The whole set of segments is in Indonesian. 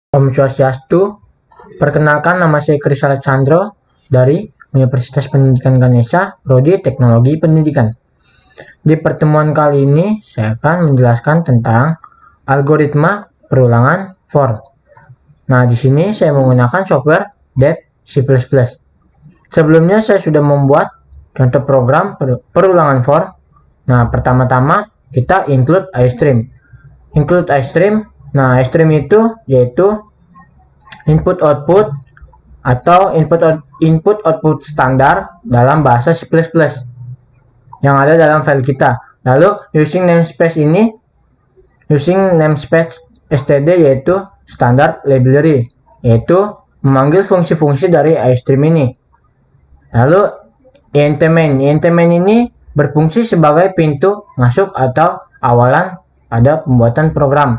Om Swastiastu, perkenalkan nama saya Kris Alexandro dari Universitas Pendidikan Ganesha, Prodi Teknologi Pendidikan. Di pertemuan kali ini, saya akan menjelaskan tentang algoritma perulangan for. Nah, di sini saya menggunakan software Dev C++. Sebelumnya saya sudah membuat contoh program perulangan for. Nah, pertama-tama kita include iStream. Include iStream. Nah, iStream itu yaitu input output atau input output standar dalam bahasa C++ yang ada dalam file kita. Lalu using namespace std yaitu standard library, yaitu memanggil fungsi-fungsi dari iStream ini. Lalu int main ini berfungsi sebagai pintu masuk atau awalan pada pembuatan program.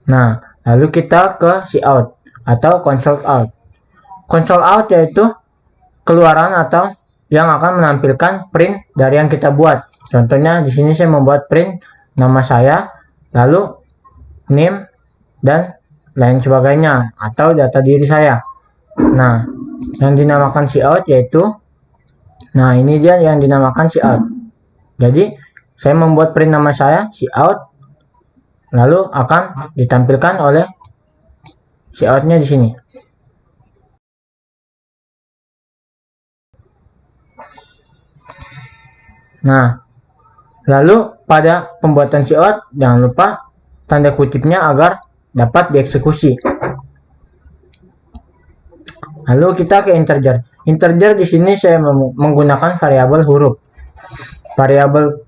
Nah, lalu kita ke cout atau console out. Console out yaitu keluaran atau yang akan menampilkan print dari yang kita buat. Contohnya di sini saya membuat print nama saya, lalu name dan lain sebagainya atau data diri saya. Nah, yang dinamakan cout yaitu, nah ini dia yang dinamakan cout. Jadi saya membuat print nama saya cout, lalu akan ditampilkan oleh coutnya di sini. Nah, lalu pada pembuatan cout jangan lupa tanda kutipnya agar dapat dieksekusi. Lalu kita ke integer. Integer di sini saya menggunakan variabel huruf. Variabel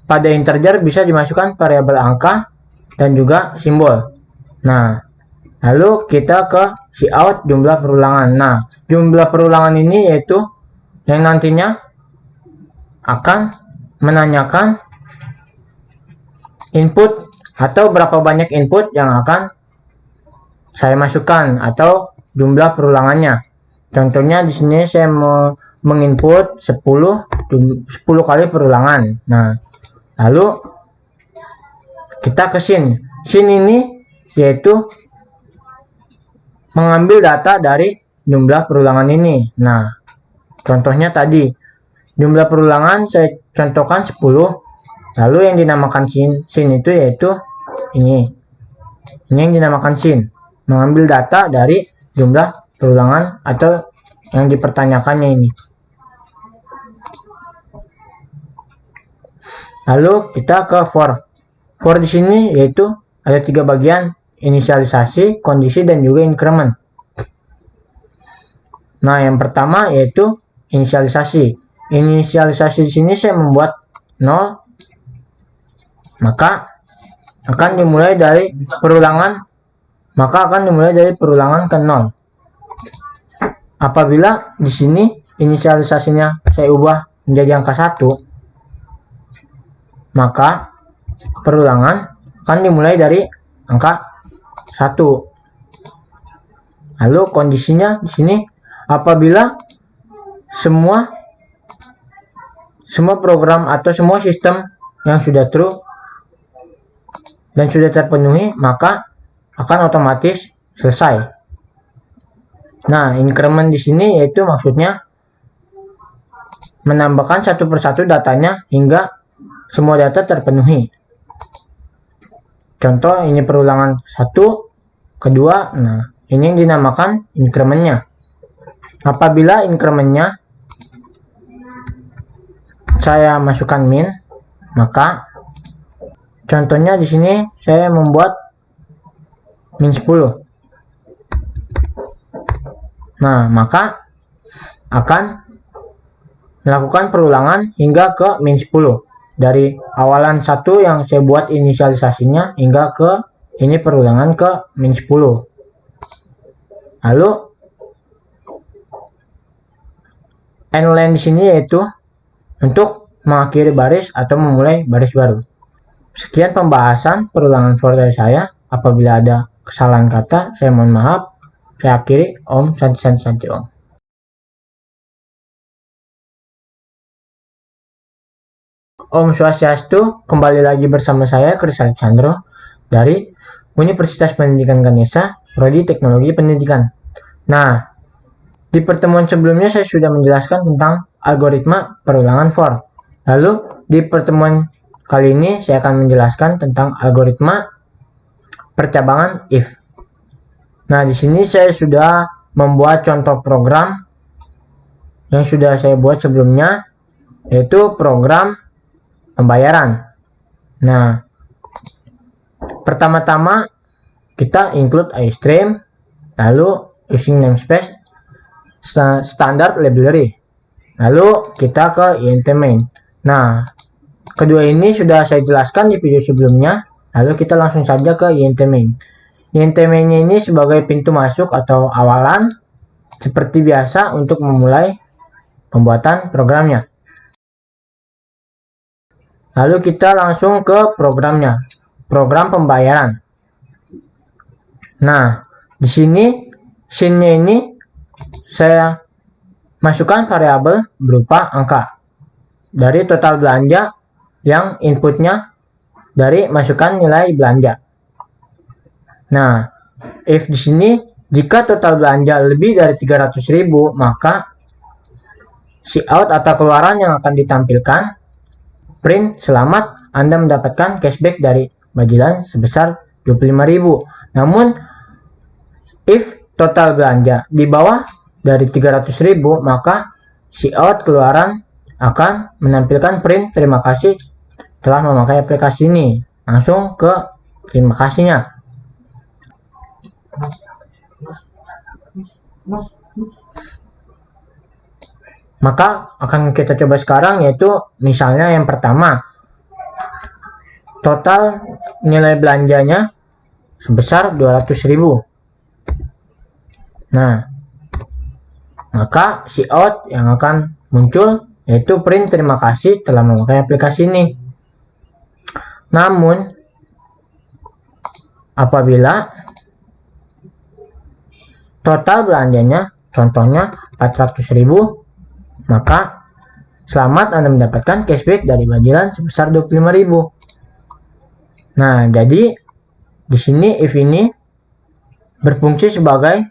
pada integer bisa dimasukkan variabel angka dan juga simbol. Nah, lalu kita ke cout jumlah perulangan. Nah, jumlah perulangan ini yaitu yang nantinya akan menanyakan input atau berapa banyak input yang akan saya masukkan atau jumlah perulangannya. Contohnya di sini saya menginput 10 kali perulangan. Nah, lalu kita ke scene. Scene ini yaitu mengambil data dari jumlah perulangan ini. Nah, contohnya tadi jumlah perulangan saya contohkan 10. Lalu yang dinamakan scene itu yaitu ini. Ini yang dinamakan scene. Mengambil data dari jumlah perulangan atau yang dipertanyakannya ini. Lalu kita ke for. For di sini yaitu ada 3 bagian, inisialisasi, kondisi, dan juga increment. Nah, yang pertama yaitu inisialisasi. Inisialisasi di sini saya membuat 0, maka akan dimulai dari perulangan ke 0. Apabila di sini inisialisasinya saya ubah menjadi angka 1, maka perulangan akan dimulai dari angka 1. Lalu kondisinya di sini apabila semua program atau semua sistem yang sudah true dan sudah terpenuhi, maka akan otomatis selesai. Nah, increment di sini yaitu maksudnya menambahkan satu persatu datanya hingga semua data terpenuhi. Contoh ini perulangan 1, kedua, nah ini yang dinamakan incrementnya. Apabila incrementnya saya masukkan min, maka contohnya di sini saya membuat min 10. Nah, maka akan melakukan perulangan hingga ke min 10. Dari awalan 1 yang saya buat inisialisasinya hingga ke ini perulangan ke min 10. Lalu endline di sini yaitu untuk mengakhiri baris atau memulai baris baru. Sekian pembahasan perulangan for dari saya. Apabila ada kesalahan kata, saya mohon maaf. Saya akhiri. Om Santi Santi Santi Om. Om Swastiastu, kembali lagi bersama saya Kris Alexandro dari Universitas Pendidikan Ganesha, Prodi Teknologi Pendidikan. Nah, di pertemuan sebelumnya saya sudah menjelaskan tentang algoritma perulangan for. Lalu, di pertemuan kali ini saya akan menjelaskan tentang algoritma percabangan if. Nah, di sini saya sudah membuat contoh program yang sudah saya buat sebelumnya, yaitu program pembayaran. Nah, pertama-tama kita include iStream, lalu using namespace standard library, lalu kita ke int main. Nah, kedua ini sudah saya jelaskan di video sebelumnya, lalu kita langsung saja ke int main. Int main ini sebagai pintu masuk atau awalan seperti biasa untuk memulai pembuatan programnya. Lalu kita langsung ke programnya, program pembayaran. Nah, di sini scene-nya ini saya masukkan variabel berupa angka dari total belanja yang inputnya dari masukkan nilai belanja. Nah, if di sini jika total belanja lebih dari 300.000, maka cout atau keluaran yang akan ditampilkan print selamat Anda mendapatkan cashback dari Majilan sebesar 25.000. Namun if total belanja di bawah dari 300.000, maka cout keluaran akan menampilkan print terima kasih telah memakai aplikasi ini. Langsung ke terima kasihnya. Maka akan kita coba sekarang, yaitu misalnya yang pertama, total nilai belanjanya sebesar 200.000. Nah, maka cout yang akan muncul yaitu print terima kasih telah memakai aplikasi ini. Namun apabila total belanjanya contohnya 400.000, maka selamat Anda mendapatkan cashback dari Majilan sebesar 25.000. Nah, jadi di sini if ini berfungsi sebagai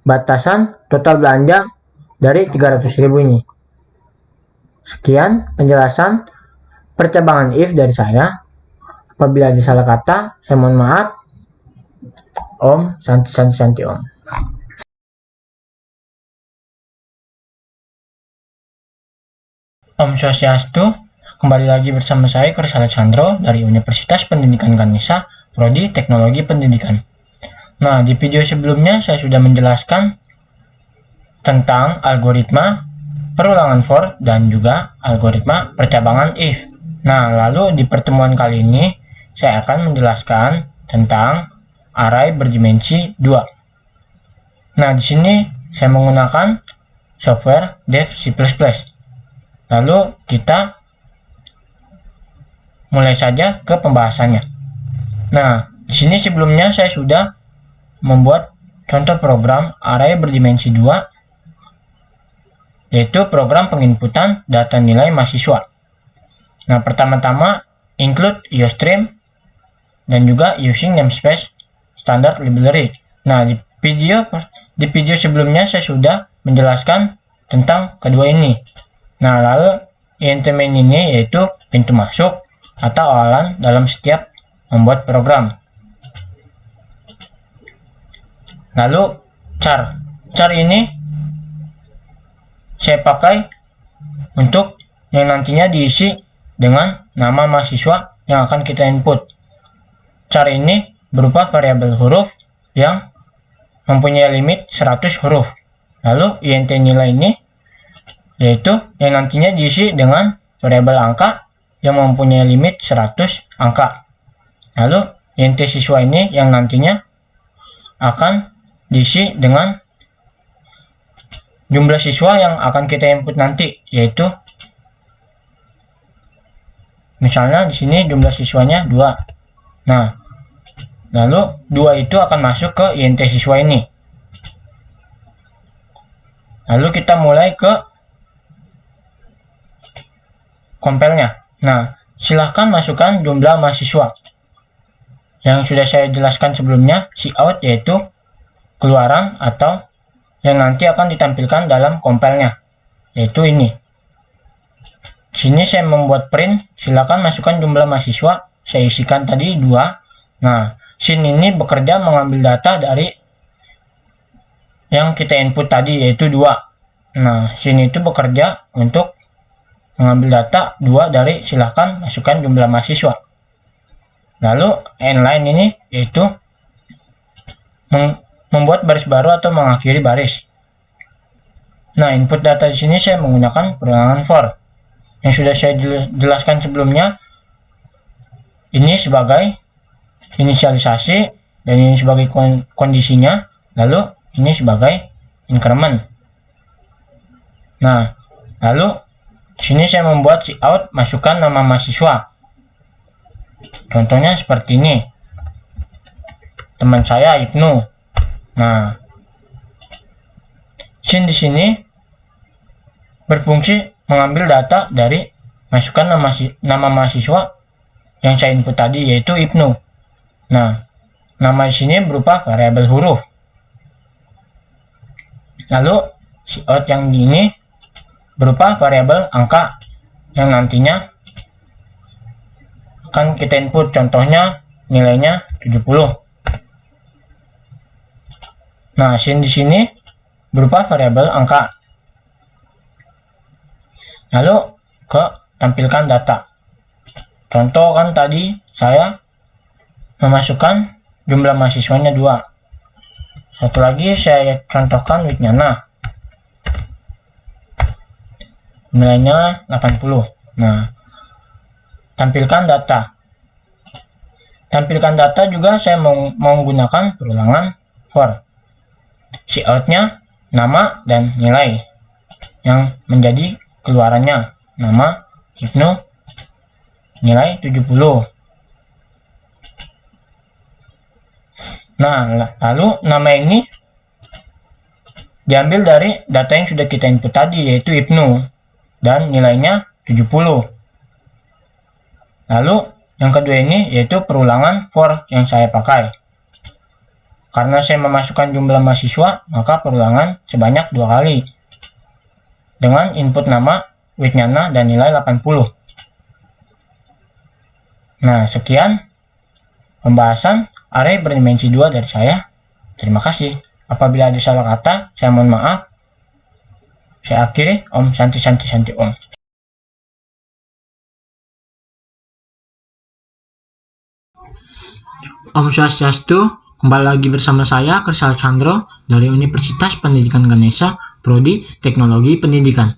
batasan total belanja dari 300.000 ini. Sekian penjelasan percabangan if dari saya. Apabila ada salah kata, saya mohon maaf. Om Santi Om. Om Swastiastu, kembali lagi bersama saya Chris Alexandro dari Universitas Pendidikan Ganesha, Prodi Teknologi Pendidikan. Nah, di video sebelumnya saya sudah menjelaskan tentang algoritma perulangan for dan juga algoritma percabangan if. Nah, lalu di pertemuan kali ini saya akan menjelaskan tentang array berdimensi 2. Nah, di sini saya menggunakan software Dev C++. Lalu kita mulai saja ke pembahasannya. Nah, di sini sebelumnya saya sudah membuat contoh program array berdimensi 2, yaitu program penginputan data nilai mahasiswa. Nah, pertama-tama include iostream dan juga using namespace standard library. Nah, di video sebelumnya saya sudah menjelaskan tentang kedua ini. Nah, lalu int main ini yaitu pintu masuk atau awalan dalam setiap membuat program. Lalu char ini saya pakai untuk yang nantinya diisi dengan nama mahasiswa yang akan kita input. Char ini berupa variabel huruf yang mempunyai limit 100 huruf. Lalu int nilai ini yaitu yang nantinya diisi dengan variabel angka yang mempunyai limit 100 angka. Lalu int siswa ini yang nantinya akan diisi dengan jumlah siswa yang akan kita input nanti, yaitu misalnya di sini jumlah siswanya 2. Nah, lalu 2 itu akan masuk ke int siswa ini. Lalu kita mulai ke compile-nya. Nah, silahkan masukkan jumlah mahasiswa. yang sudah saya jelaskan sebelumnya, cout yaitu keluaran atau yang nanti akan ditampilkan dalam compile-nya, yaitu ini. Sini saya membuat print, silakan masukkan jumlah mahasiswa, saya isikan tadi 2. Nah, sin ini bekerja mengambil data dari yang kita input tadi, yaitu 2. Nah, sin itu bekerja untuk mengambil data 2 dari silakan masukkan jumlah mahasiswa. Lalu line ini yaitu membuat baris baru atau mengakhiri baris. Nah, input data di sini saya menggunakan perulangan for. Yang sudah saya jelaskan sebelumnya, ini sebagai inisialisasi dan ini sebagai kondisinya, lalu ini sebagai increment. Nah, lalu sini saya membuat cout masukkan nama mahasiswa. Contohnya seperti ini. Teman saya Ibnu. Nah, sin di sini berfungsi mengambil data dari masukkan nama mahasiswa yang saya input tadi, yaitu Ibnu. Nah, nama di sini berupa variabel huruf. Lalu cout yang ini berupa variabel angka yang nantinya akan kita input, contohnya nilainya 70. Nah, sin di sini berupa variabel angka. Lalu ke tampilkan data. Contoh kan tadi saya memasukkan jumlah mahasiswanya 2. Satu lagi saya contohkan Widnyana. Nilainya 80. Nah, tampilkan data. Tampilkan data juga saya menggunakan perulangan for. Cout-nya nama dan nilai yang menjadi keluarannya, nama Ibnu, nilai 70. Nah, lalu nama ini diambil dari data yang sudah kita input tadi, yaitu Ibnu, dan nilainya 70. Lalu yang kedua ini yaitu perulangan for yang saya pakai. Karena saya memasukkan jumlah mahasiswa, maka perulangan sebanyak 2 kali. Dengan input nama, Widnyana, dan nilai 80. Nah, sekian pembahasan array berdimensi 2 dari saya. Terima kasih. Apabila ada salah kata, saya mohon maaf. Saya akhiri. Om Santi Santi Santi Om. Om Swastiastu. Kembali lagi bersama saya, Kris Alexandro, dari Universitas Pendidikan Ganesha, Prodi Teknologi Pendidikan.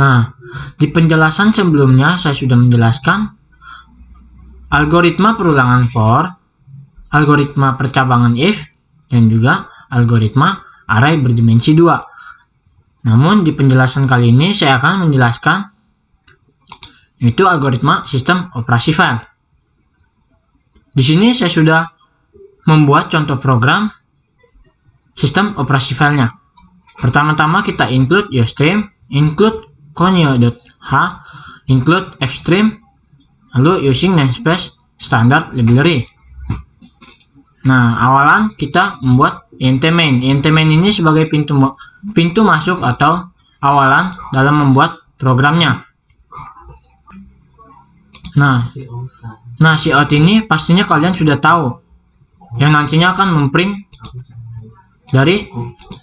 Nah, di penjelasan sebelumnya saya sudah menjelaskan algoritma perulangan for, algoritma percabangan if, dan juga algoritma array berdimensi 2. Namun, di penjelasan kali ini saya akan menjelaskan itu algoritma sistem operasi file. Di sini saya sudah membuat contoh program sistem operasi filenya. Pertama-tama kita include usestream, include conio.h, include fstream, lalu using namespace standard library. Nah, awalan kita membuat int main. Int main ini sebagai pintu masuk atau awalan dalam membuat programnya. Nah, cout ini pastinya kalian sudah tahu, yang nantinya akan memprint dari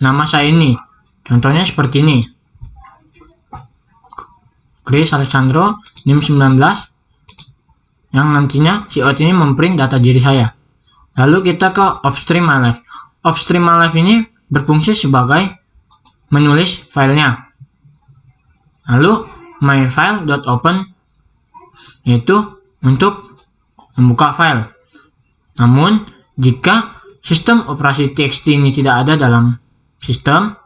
nama saya ini. Contohnya seperti ini. Kris Alexandro NIM 19, yang nantinya cout ini memprint data diri saya. Lalu kita ke offstream mylif. Offstream mylif ini berfungsi sebagai menulis filenya. Lalu myfile.open yaitu untuk membuka file. Namun jika sistem operasi txt ini tidak ada dalam sistem,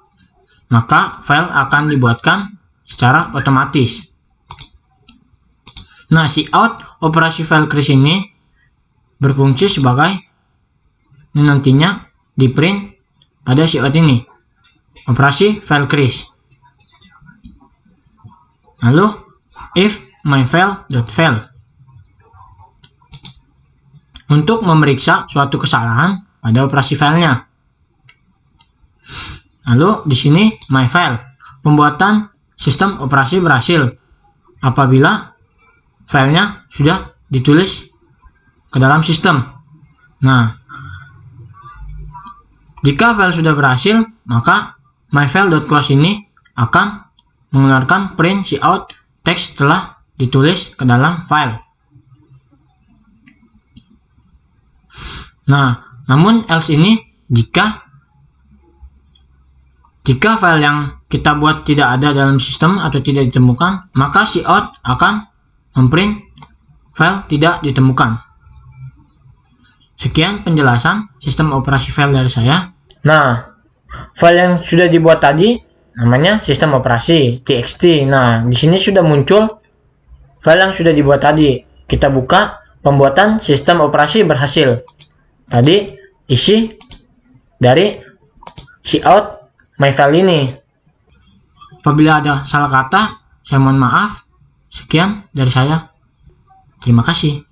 maka file akan dibuatkan secara otomatis. Nah, cout operasi file Kris ini berfungsi sebagai nantinya di print pada cout ini, operasi file Kris. Lalu if myfile.file. untuk memeriksa suatu kesalahan pada operasi filenya. Lalu di sini my file, pembuatan sistem operasi berhasil apabila filenya sudah ditulis ke dalam sistem. Nah, jika file sudah berhasil, maka myfile.close ini akan mengeluarkan print cout teks setelah ditulis ke dalam file. Nah, namun else ini jika file yang kita buat tidak ada dalam sistem atau tidak ditemukan, maka cout akan memprint file tidak ditemukan. Sekian penjelasan sistem operasi file dari saya. Nah, file yang sudah dibuat tadi namanya sistem operasi txt. Nah, di sini sudah muncul file yang sudah dibuat tadi. Kita buka, pembuatan sistem operasi berhasil. Tadi isi dari cout my file ini. Apabila ada salah kata, saya mohon maaf. Sekian dari saya. Terima kasih.